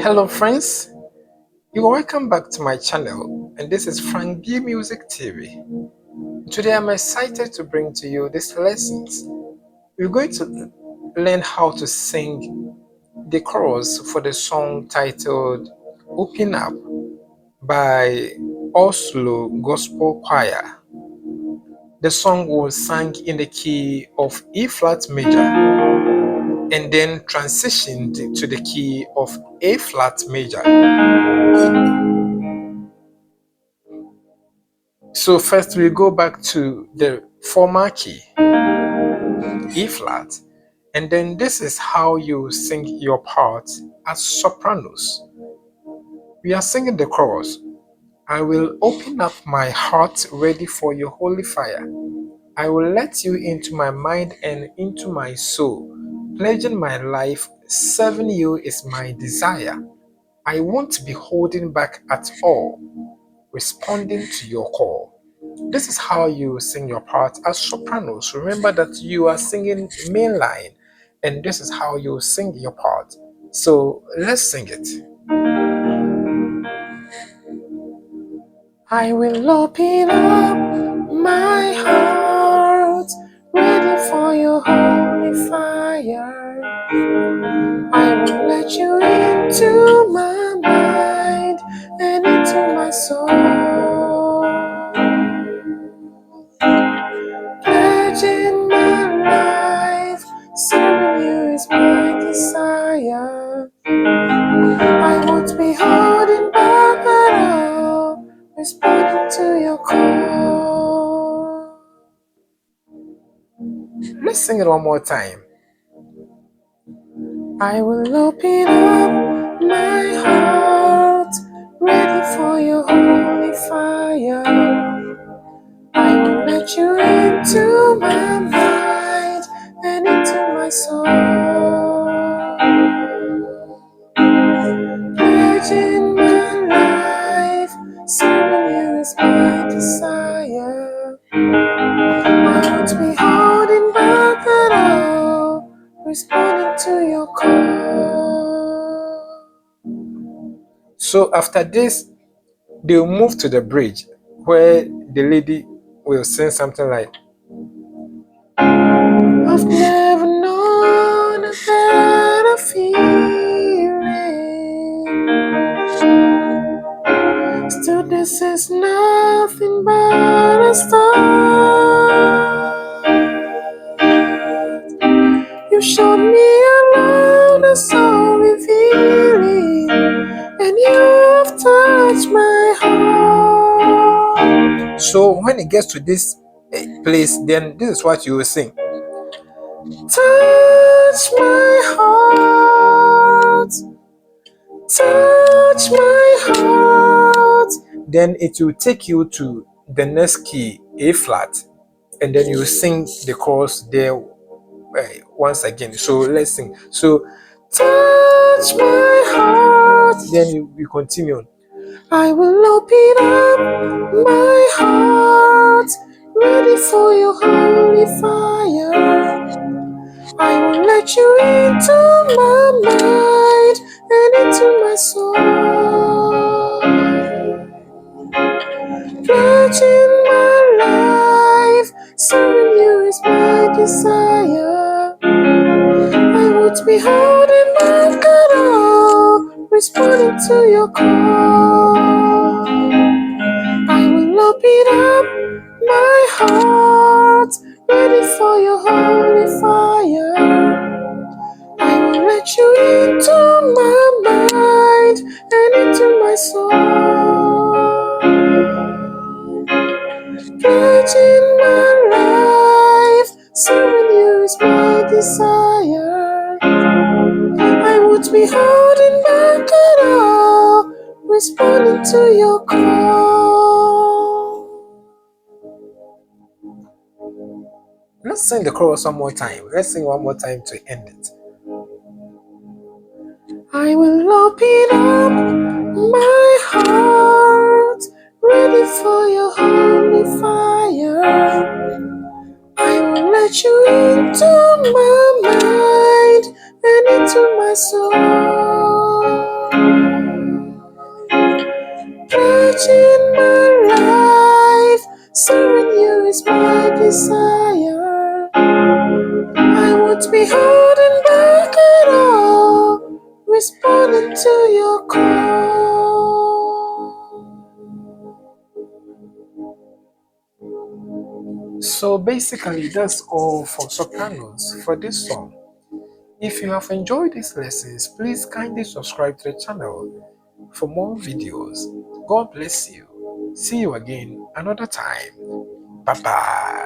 Hello friends, you're welcome back to my channel, and this is Frank B Music TV. Today I'm excited to bring to you these lessons. We're going to learn how to sing the chorus for the song titled Open Up by Oslo Gospel Choir. The song was sung in the key of E flat major and then transitioned to the key of A flat major. So first we go back to the former key, E flat, and then this is how you sing your part as sopranos. We are singing the chorus. I will open up my heart ready for your holy fire. I will let you into my mind and into my soul. Pledging my life, serving you is my desire. I won't be holding back at all, responding to your call. This is how you sing your part as sopranos. Remember that you are singing main line, and this is how you sing your part. So let's sing it. I will open up my heart, ready for your holy fire. I will let you into my mind and into my soul. Pledging my life, serving you is my desire. I won't be holding back at all, responding to your call. Let's sing it one more time. I will open up my heart, ready for your holy fire. I will let you into my mind and into my soul. Pledging my life, serving you is my desire. I won't be holding back at all, responding to your call. So after this, they'll move to the bridge where the lady will sing something like, I've never known a better feeling. Still, this is nothing but a start. You showed me a love that's so revealing, and you have touched my heart. So when it gets to this place, then this is what you will sing. Touch my heart, touch my heart. Then it will take you to the next key, A flat, and then you sing the chorus there once again. So let's sing. So touch my heart. Then we continue. I will open up my heart, ready for your holy fire. I will let you into my mind and into my soul. Pledging my life, serving you is my desire. I won't be holding back at all, responding to your call. I will open up my heart, ready for your holy fire. I will let you into my mind and into my soul. Pledging my life, serving you is my desire. I won't be holding back at all, responding to your call. Let's sing the chorus one more time. Let's sing one more time to end it. I will open up my heart, ready for your holy fire. I will let you into my mind and into my soul. Pledging my life, serving you is my desire. I won't be holding back at all, responding to your call. So basically, that's all for sopranos for this song. If you have enjoyed these lessons, please kindly subscribe to the channel for more videos. God bless you. See you again another time. Bye bye.